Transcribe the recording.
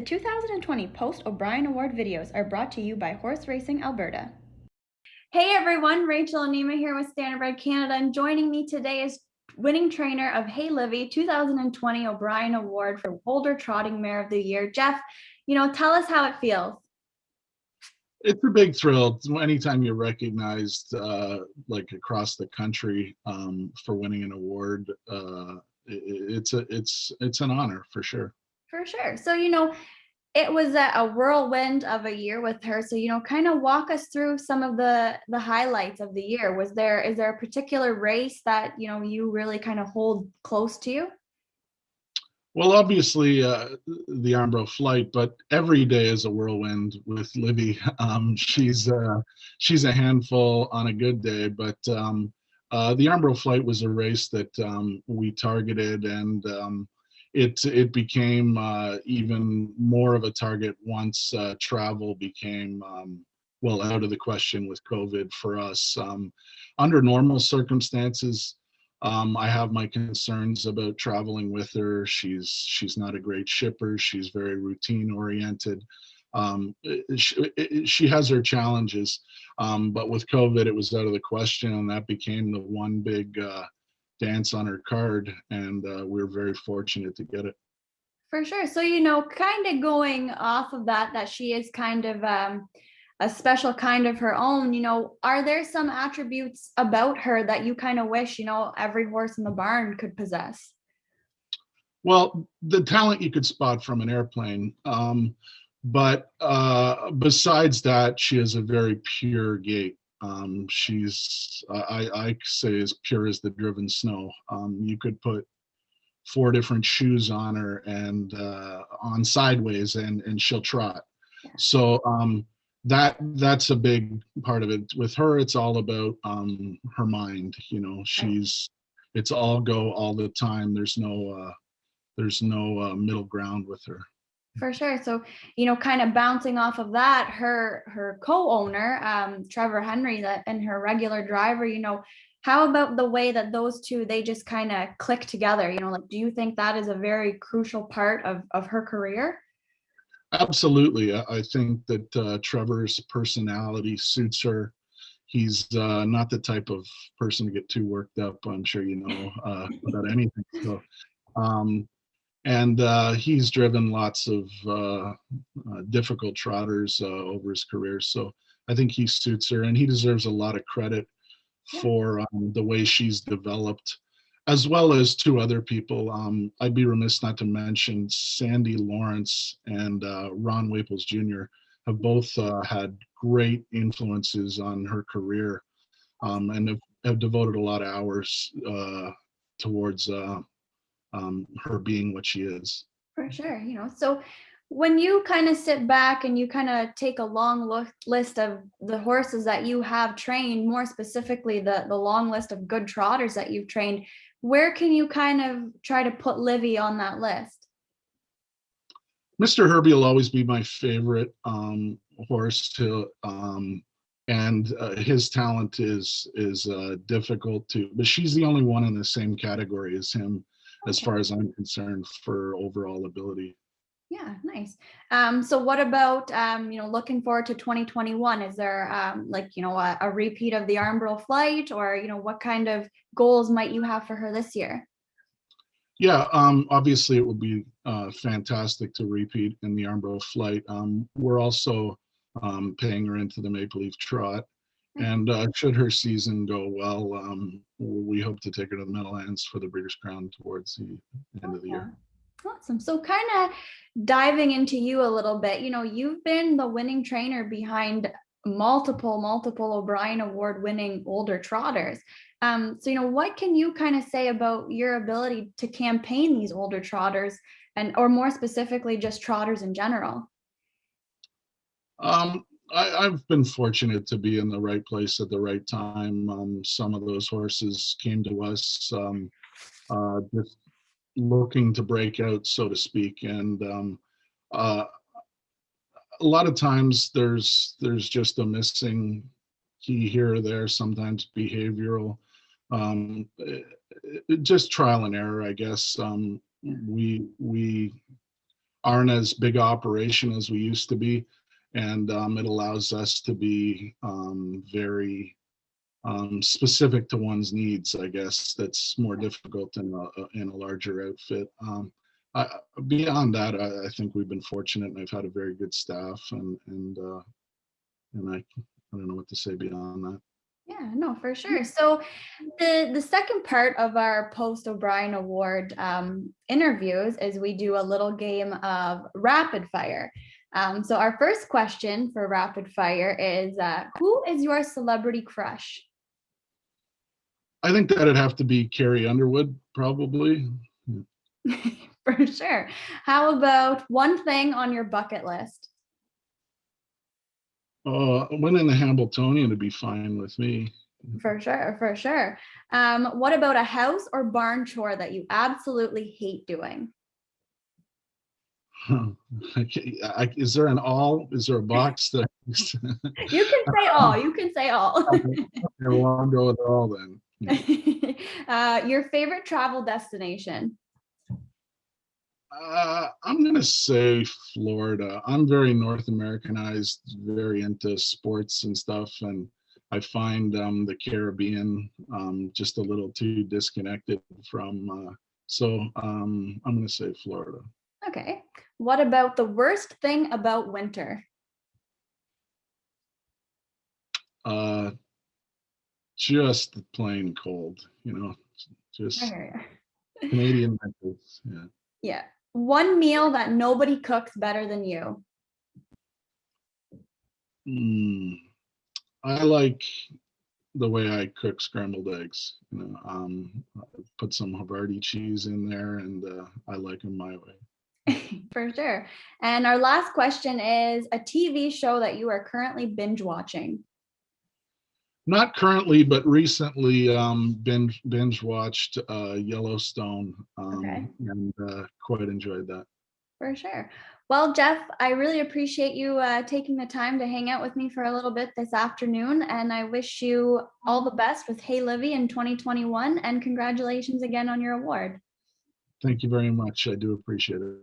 The 2020 Post O'Brien Award videos are brought to you by Horse Racing Alberta. Hey everyone, Rachel Anima here with Standardbred Canada, and joining me today is winning trainer of Hey Livvy 2020 O'Brien Award for Older Trotting Mare of the Year. Jeff, tell us how it feels. It's a big thrill anytime you're recognized like across the country for winning an award. It's an honor for sure. For sure. So, it was a whirlwind of a year with her. So, kind of walk us through some of the highlights of the year. Is there a particular race that, you really kind of hold close to you? Well, obviously the Armbro flight, but every day is a whirlwind with Livvy. She's a handful on a good day, but the Armbro flight was a race that we targeted, and it became even more of a target once travel became well out of the question with COVID for us. Under normal circumstances, I have my concerns about traveling with her. She's not a great shipper. She's very routine oriented. She has her challenges, but with COVID, it was out of the question, and that became the one big dance on her card, and we're very fortunate to get it. For sure. So, kind of going off of that she is kind of a special kind of her own, are there some attributes about her that you kind of wish, every horse in the barn could possess? Well, the talent you could spot from an airplane, but besides that, she has a very pure gait. She's, I say, as pure as the driven snow. You could put 4 different shoes on her and on sideways, and she'll trot. So that's a big part of it. With her, it's all about her mind. It's all go all the time. There's no middle ground with her. For sure. So, kind of bouncing off of that, her co-owner, Trevor Henry, and her regular driver, how about the way that those two, they just kind of click together? Do you think that is a very crucial part of her career? Absolutely. I think that Trevor's personality suits her. He's not the type of person to get too worked up, I'm sure about anything. So, and he's driven lots of difficult trotters over his career. So I think he suits her, and he deserves a lot of credit for the way she's developed, as well as 2 other people. I'd be remiss not to mention Sandy Lawrence and Ron Waples Jr. have both had great influences on her career, and have devoted a lot of hours towards her being what she is. For sure. So when you kind of sit back and you kind of take a long list of the horses that you have trained, more specifically the long list of good trotters that you've trained, where can you kind of try to put Livvy on that list? Mr. Herbie will always be my favorite horse and his talent is difficult to, but she's the only one in the same category as him, as far as I'm concerned, for overall ability. Yeah, nice. So what about, looking forward to 2021? Is there a repeat of the Armbro flight, or, what kind of goals might you have for her this year? Yeah, obviously it would be fantastic to repeat in the Armbro flight. We're also paying her into the Maple Leaf Trot, and should her season go well, we hope to take her to the Meadowlands for the Breeders' Crown towards the end of the year. Awesome. So kind of diving into you a little bit, you've been the winning trainer behind multiple O'Brien Award winning older trotters. So, what can you kind of say about your ability to campaign these older trotters, or more specifically, just trotters in general? I've been fortunate to be in the right place at the right time. Some of those horses came to us just looking to break out, so to speak, and a lot of times there's just a missing key here or there, sometimes behavioral, just trial and error, I guess. We aren't as big operation as we used to be, and it allows us to be very specific to one's needs. I guess that's more difficult in a larger outfit. I, Beyond that, I think we've been fortunate, and I've had a very good staff, and I don't know what to say beyond that. Yeah, no, for sure. So the second part of our post O'Brien Award interviews is we do a little game of rapid fire. So our first question for rapid fire is, who is your celebrity crush? I think that'd have to be Carrie Underwood, probably. For sure. How about one thing on your bucket list? Winning the Hambletonian would be fine with me. For sure, for sure. What about a house or barn chore that you absolutely hate doing? Is there an all? Is there a box that? You can say all. You can say all. Okay, well, I'll go with all then. Your favorite travel destination? I'm gonna say Florida. I'm very North Americanized, very into sports and stuff, and I find the Caribbean just a little too disconnected from. I'm gonna say Florida. Okay. What about the worst thing about winter? Uh, just plain cold, just Canadian winters. Yeah. Yeah. One meal that nobody cooks better than you. I like the way I cook scrambled eggs. I put some Havarti cheese in there, and I like them my way. For sure. And our last question is a TV show that you are currently binge watching. Not currently, but recently binge watched Yellowstone, Okay. and quite enjoyed that. For sure. Well, Jeff, I really appreciate you taking the time to hang out with me for a little bit this afternoon. And I wish you all the best with Hey Livvy in 2021. And congratulations again on your award. Thank you very much. I do appreciate it.